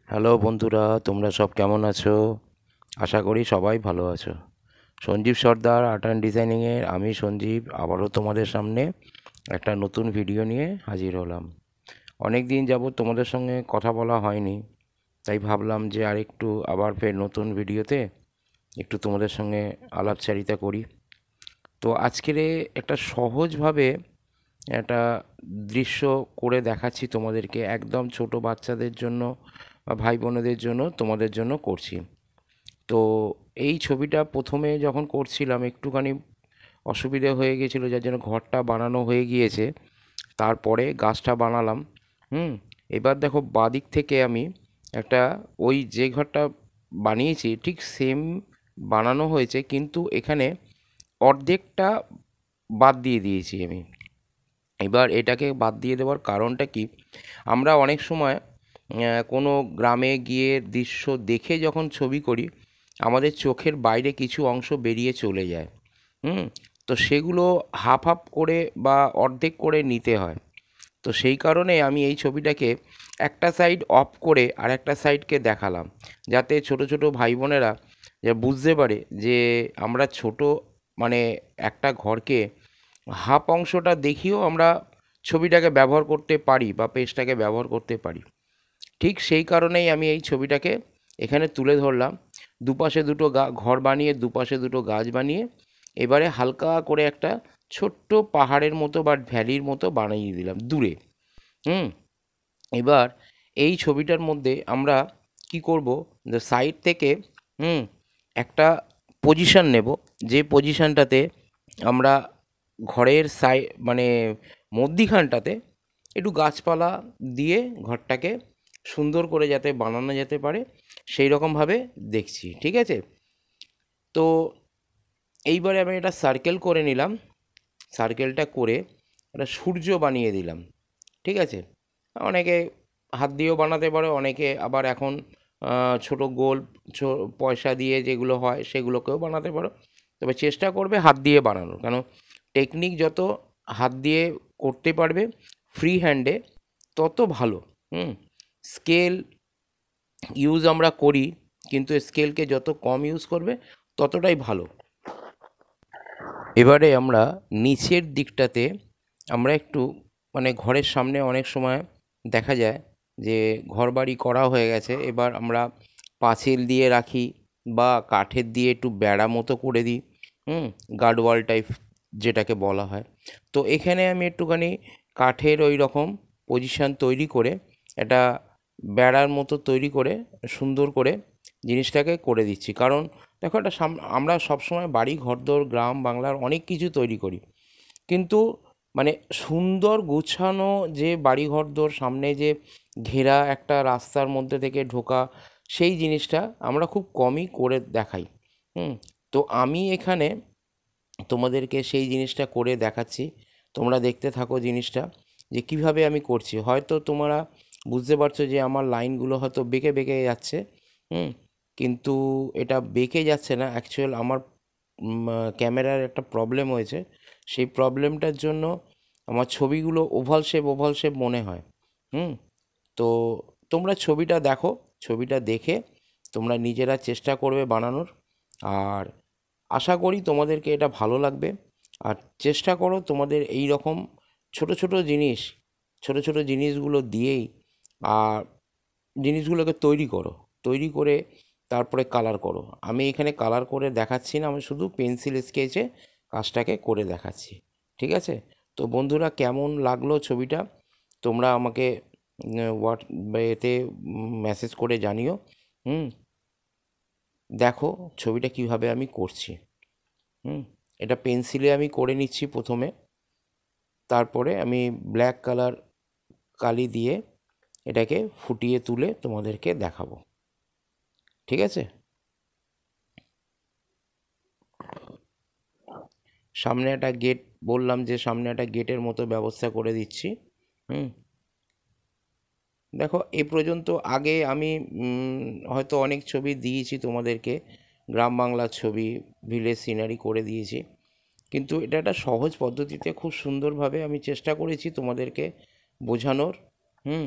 Hello বন্ধুরা, তোমরা সব কেমন আছো? আশা করি সবাই ভালো আছো। সঞ্জীব সর্দার আর্ট অ্যান্ড ডিজাইনিংয়ের আমি সঞ্জীব আবারও তোমাদের সামনে একটা নতুন ভিডিও নিয়ে হাজির হলাম। অনেক দিন যাবত তোমাদের সঙ্গে কথা বলা হয়নি, তাই ভাবলাম যে আরেকটু আবার ফের নতুন ভিডিওতে একটু তোমাদের সঙ্গে আলাপচারিতা করি। তো আজকের একটা সহজভাবে একটা দৃশ্য করে দেখাচ্ছি তোমাদেরকে, একদম ছোট বাচ্চাদের জন্য বা ভাই বোনেদের জন্য, তোমাদের জন্য করছি। তো এই ছবিটা প্রথমে যখন করছিলাম একটুখানি অসুবিধে হয়ে গিয়েছিলো, যার জন্য ঘরটা বানানো হয়ে গিয়েছে, তারপরে গাছটা বানালাম। হুম এবার দেখো বাদিক থেকে আমি একটা ওই যে ঘরটা বানিয়েছি ঠিক সেম বানানো হয়েছে, কিন্তু এখানে অর্ধেকটা বাদ দিয়ে দিয়েছি আমি। এবার এটাকে বাদ দিয়ে দেওয়ার কারণটা কি, আমরা অনেক সময় কোনো গ্রামে গিয়ে দৃশ্য দেখে যখন ছবি করি, আমাদের চোখের বাইরে কিছু অংশ বেরিয়ে চলে যায়। হুম তো সেগুলো হাফ হাফ করে বা অর্ধেক করে নিতে হয়। তো সেই কারণে আমি এই ছবিটাকে একটা সাইড অফ করে আর একটা সাইডকে দেখালাম, যাতে ছোট ছোট ভাই বোনেরা যে বুঝতে পারে যে আমরা ছোট, মানে একটা ঘরকে হাফ অংশটা দেখিয়েও আমরা ছবিটাকে ব্যবহার করতে পারি বা পেজটাকে ব্যবহার করতে পারি। ঠিক সেই কারণেই আমি এই ছবিটাকে এখানে তুলে ধরলাম। দুপাশে দুটো ঘর বানিয়ে, দুপাশে দুটো গাছ বানিয়ে, এবারে হালকা করে একটা ছোট্ট পাহাড়ের মতো বা ভ্যালির মতো বানিয়ে দিলাম দূরে। হুম এবার এই ছবিটার মধ্যে আমরা কি করব, যে সাইড থেকে হুম একটা পজিশন নেব, যে পজিশনটাতে আমরা ঘরের মানে মধ্যিখানটাতে একটু গাছপালা দিয়ে ঘরটাকে সুন্দর করে যাতে বানানো যেতে পারে সেই রকমভাবে দেখছি। ঠিক আছে, তো এইবারে আমি এটা সার্কেল করে নিলাম। সার্কেলটা করে একটা সূর্য বানিয়ে দিলাম। ঠিক আছে, অনেকে হাত দিয়েও বানাতে পারে, অনেকে আবার এখন ছোট গোল পয়সা দিয়ে যেগুলো হয় সেগুলোকেও বানাতে পারো। তবে চেষ্টা করবে হাত দিয়ে বানানোর, কারণ টেকনিক যত হাত দিয়ে করতে পারবে ফ্রি হ্যান্ডে তত ভালো। হুম স্কেল ইউজ আমরা করি, কিন্তু স্কেলকে যত কম ইউজ করবে ততটাই ভালো। এবারে আমরা নিচের দিকটাতে আমরা একটু, মানে ঘরের সামনে অনেক সময় দেখা যায় যে ঘরবাড়ি করা হয়ে গেছে, এবার আমরা পাঁচিল দিয়ে রাখি বা কাঠের দিয়ে একটু বেড়া মতো করে দিই। গার্ডওয়াল টাইপ যেটাকে বলা হয়। তো এখানে আমি একটুখানি কাঠের ওই রকম পজিশান তৈরি করে একটা বেড়ার মতো তৈরি করে সুন্দর করে জিনিসটাকে করে দিচ্ছি। কারণ দেখো, একটা আমরা সবসময় বাড়ি ঘরদোর গ্রাম বাংলার অনেক কিছু তৈরি করি, কিন্তু মানে সুন্দর গুছানো যে বাড়ি ঘরদোর সামনে যে ঘেরা একটা রাস্তার মধ্যে থেকে ঢোকা, সেই জিনিসটা আমরা খুব কমই করে দেখাই। হুম তো আমি এখানে তোমাদেরকে সেই জিনিসটা করে দেখাচ্ছি। তোমরা দেখতে থাকো জিনিসটা যে কিভাবে আমি করছি। হয়তো তোমরা বুঝতে পারছো যে আমার লাইনগুলো হয়তো বেঁকে বেঁকে যাচ্ছে। হুম কিন্তু এটা বেঁকে যাচ্ছে না, অ্যাকচুয়াল আমার ক্যামেরার একটা প্রবলেম হয়েছে। সেই প্রবলেমটার জন্য আমার ছবিগুলো ওভাল শেপ মনে হয়। হুম তো তোমরা ছবিটা দেখো, ছবিটা দেখে তোমরা নিজেরা চেষ্টা করবে বানানোর। আর আশা করি তোমাদেরকে এটা ভালো লাগবে। আর চেষ্টা করো তোমাদের এই রকম ছোট ছোট জিনিস, ছোট ছোট জিনিসগুলো দিয়েই আর জিনিসগুলোকে তৈরি করো। তৈরি করে তারপরে কালার করো। আমি এখানে কালার করে দেখাচ্ছি না, আমি শুধু পেন্সিল স্কেচে কাজটাকে করে দেখাচ্ছি। ঠিক আছে, তো বন্ধুরা কেমন লাগলো ছবিটা তোমরা আমাকে এতে মেসেজ করে জানিও। হুম দেখো ছবিটা কিভাবে আমি করছি। হুম এটা পেন্সিলে আমি করে নিচ্ছি প্রথমে, তারপরে আমি ব্ল্যাক কালার কালি দিয়ে এটাকে ফুটিয়ে তুলে তোমাদেরকে দেখাবো। ঠিক আছে, সামনে একটা গেট, বললাম যে সামনে একটা গেটের মতো ব্যবস্থা করে দিচ্ছি। হুম দেখো এ পর্যন্ত আগে আমি হয়তো অনেক ছবি দিয়েছি তোমাদেরকে, গ্রাম বাংলার ছবি, ভিলেজ সিনারি করে দিয়েছি, কিন্তু এটা একটা সহজ পদ্ধতিতে খুব সুন্দরভাবে আমি চেষ্টা করেছি তোমাদেরকে বোঝানোর। হুম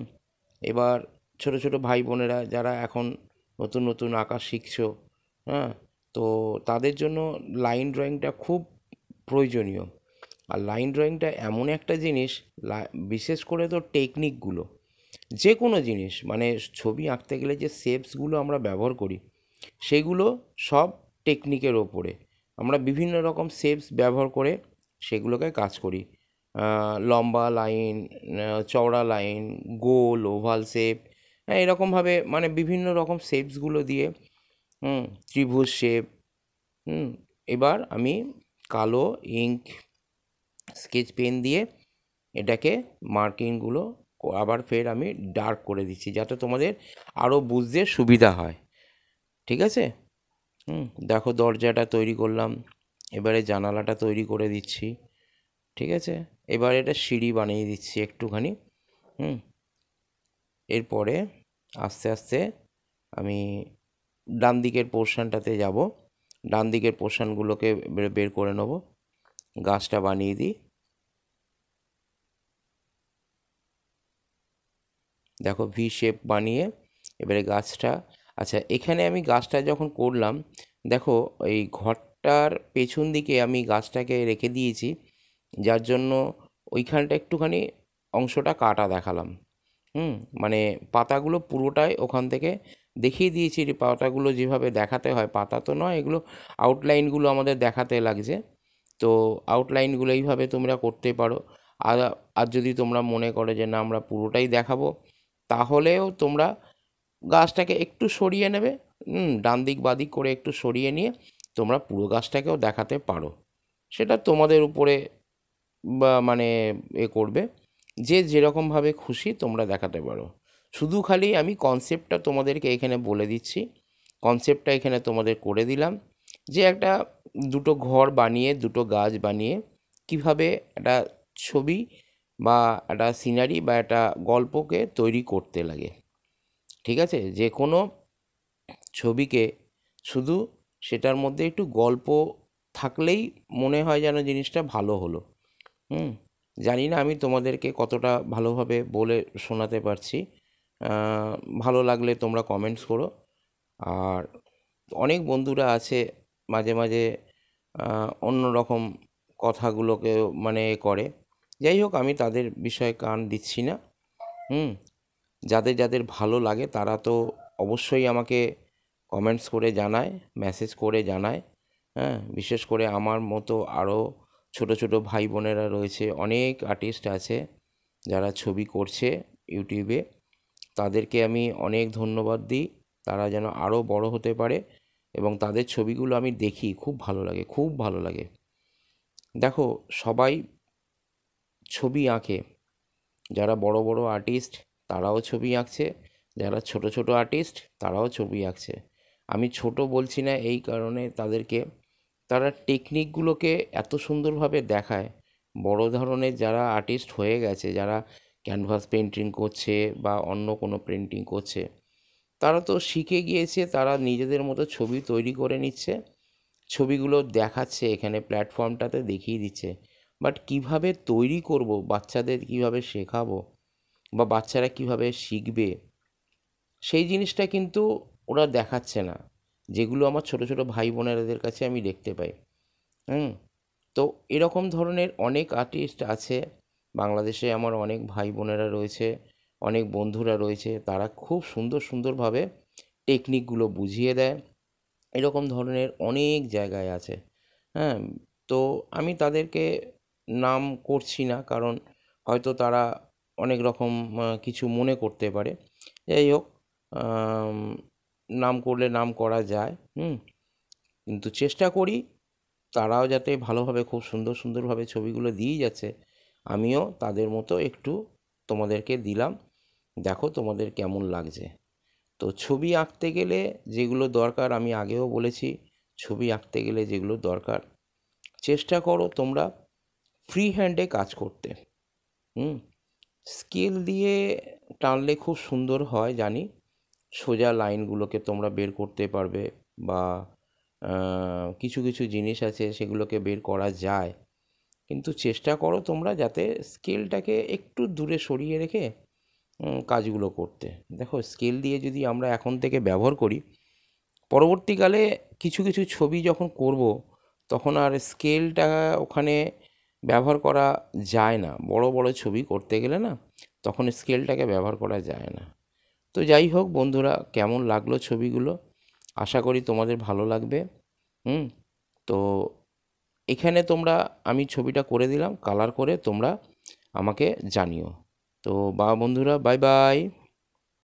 এবার ছোট ছোট ভাই বোনেরা যারা এখন নতুন নতুন আঁকা শিখছো, হ্যাঁ, তো তাদের জন্য লাইন ড্রয়িংটা খুব প্রয়োজনীয়। আর লাইন ড্রয়িংটা এমন একটা জিনিস, বিশেষ করে তো টেকনিকগুলো, যে কোনো জিনিস মানে ছবি আঁকতে গেলে যে শেপসগুলো আমরা ব্যবহার করি সেগুলো সব টেকনিকের ওপরে। আমরা বিভিন্ন রকম শেপস ব্যবহার করে সেগুলোকে কাজ করি। লম্বা লাইন, চওড়া লাইন, গোল, ওভাল শেপ, হ্যাঁ, এরকমভাবে মানে বিভিন্ন রকম শেপসগুলো দিয়ে, ত্রিভুজ শেপ। এবার আমি কালো ইঙ্ক স্কেচ পেন দিয়ে এটাকে মার্কিংগুলো আবার ফের আমি ডার্ক করে দিচ্ছি যাতে তোমাদের আরও বুঝতে সুবিধা হয়। ঠিক আছে? দেখো দরজাটা তৈরি করলাম, এবারে জানালাটা তৈরি করে দিচ্ছি। ঠিক আছে? এবার এটা সিঁড়ি বানিয়ে দিচ্ছি একটুখানি। এরপরে আস্তে আস্তে আমি ডান দিকের পোর্শনটাতে যাব, ডান দিকের পোর্শনগুলোকে বের করে নেব। গাছটা বানিয়ে দিই। দেখো ভি শেপ বানিয়ে এবারে গাছটা, আচ্ছা এখানে আমি গাছটা যখন করলাম, দেখো এই ঘরটার পেছন দিকে আমি গাছটাকে রেখে দিয়েছি, যার জন্য ওইখানটা একটুখানি অংশটা কাটা দেখালাম। মানে পাতাগুলো পুরোটাই ওখান থেকে দেখিয়ে দিয়েছি, পাতাগুলো যেভাবে দেখাতে হয়, পাতা তো নয় এগুলো, আউটলাইনগুলো আমাদের দেখাতে লাগছে। তো আউটলাইনগুলো এইভাবে তোমরা করতে পারো। আর আর যদি তোমরা মনে করো যে না আমরা পুরোটাই দেখাবো, তাহলেও তোমরা গাছটাকে একটু সরিয়ে নেবে, ডান দিক বাদিক করে একটু সরিয়ে নিয়ে তোমরা পুরো গাছটাকেও দেখাতে পারো। সেটা তোমাদের উপরে বা মানে করবে, যে যেরকমভাবে খুশি তোমরা দেখাতে পারো। শুধু খালি আমি কনসেপ্টটা তোমাদেরকে এখানে বলে দিচ্ছি, কনসেপ্টটা এখানে তোমাদের করে দিলাম, যে একটা দুটো ঘর বানিয়ে দুটো গাছ বানিয়ে কিভাবে একটা ছবি বা একটা সিনারি বা একটা গল্পকে তৈরি করতে লাগে। ঠিক আছে? যে কোনো ছবিকে শুধু সেটার মধ্যে একটু গল্প থাকলেই মনে হয় যেন জিনিসটা ভালো হলো। জানি না আমি তোমাদেরকে কতটা ভালোভাবে বলে শোনাতে পারছি। ভালো লাগলে তোমরা কমেন্টস করো। আর অনেক বন্ধুরা আছে মাঝে মাঝে অন্য রকম কথাগুলোকে মানে করে। যাই হোক, আমি তাদের বিষয়ে কান দিচ্ছি না। যাদের যাদের ভালো লাগে তারা তো অবশ্যই আমাকে কমেন্টস করে জানায়, মেসেজ করে জানায়। হ্যাঁ, বিশেষ করে আমার মতো আরও ছোট ছোট ভাই বোনেরা রয়েছে, অনেক আর্টিস্ট আছে যারা ছবি করছে ইউটিউবে। তাদেরকে আমি অনেক ধন্যবাদ দিই। তারা যেন আরও বড় হতে পারে এবং তাদের ছবিগুলো আমি দেখি, খুব ভালো লাগে, খুব ভালো লাগে। দেখো সবাই ছবি আঁকে, যারা বড় বড় আর্টিস্ট তারাও ছবি আঁকছে, যারা ছোট ছোট আর্টিস্ট তারাও ছবি আঁকছে। আমি ছোট বলছি না এই কারণে তাদেরকে, তারা টেকনিকগুলোকে এত সুন্দরভাবে দেখায়। বড় ধরনের যারা আর্টিস্ট হয়ে গেছে, যারা ক্যানভাস পেন্টিং করছে বা অন্য কোনো পেন্টিং করছে, তারা তো শিখে গিয়েছে, তারা নিজেদের মতো ছবি তৈরি করে নিচ্ছে, ছবিগুলো দেখাচ্ছে এখানে প্ল্যাটফর্মটাতে দেখিয়ে দিচ্ছে। বাট কিভাবে তৈরি করব, বাচ্চাদের কিভাবে শেখাবো বা বাচ্চারা কিভাবে শিখবে, সেই জিনিসটা কিন্তু ওরা দেখাচ্ছে না, যেগুলো আমার ছোট ছোট ভাই বোনেরাদের কাছে আমি দেখতে পাই। তো এরকম ধরনের অনেক আর্টিস্ট আছে বাংলাদেশে, আমার অনেক ভাই বোনেরা রয়েছে, অনেক বন্ধুরা রয়েছে, তারা খুব সুন্দর সুন্দরভাবে টেকনিকগুলো বুঝিয়ে দেয়। এরকম ধরনের অনেক জায়গায় আছে। হ্যাঁ, তো আমি তাদেরকে নাম করছি না, কারণ হয়তো তারা অনেক রকম কিছু মনে করতে পারে। যাই হোক, নাম করলে নাম করা যায়, কিন্তু চেষ্টা করি তারাও যাতে ভালোভাবে খুব সুন্দর সুন্দরভাবে ছবিগুলো দিয়েই যাচ্ছে, আমিও তাদের মতো একটু তোমাদেরকে দিলাম, দেখো তোমাদের কেমন লাগছে। তো ছবি আঁকতে গেলে যেগুলো দরকার আমি আগেও বলেছি, ছবি আঁকতে গেলে যেগুলো দরকার, চেষ্টা করো তোমরা ফ্রি হ্যান্ডে কাজ করতে। স্কেল দিয়ে টানলে খুব সুন্দর হয় জানি, সোজা লাইনগুলোকে তোমরা বের করতে পারবে বা কিছু কিছু জিনিস আছে সেগুলোকে বের করা যায়, কিন্তু চেষ্টা করো তোমরা যাতে স্কেলটাকে একটু দূরে সরিয়ে রেখে কাজগুলো করতে। দেখো স্কেল দিয়ে যদি আমরা এখন থেকে ব্যবহার করি, পরবর্তীকালে কিছু কিছু ছবি যখন করব তখন আর স্কেলটা ওখানে ব্যবহার করা যায় না। বড় বড় ছবি করতে গেলে না তখন স্কেলটাকে ব্যবহার করা যায় না। তো যাই হোক বন্ধুরা, কেমন লাগলো ছবিগুলো? আশা করি তোমাদের ভালো লাগবে। হুম তো এখানে তোমরা, আমি ছবিটা করে দিলাম কালার করে, তোমরা আমাকে জানিও। তো বন্ধুরা, বাই বাই।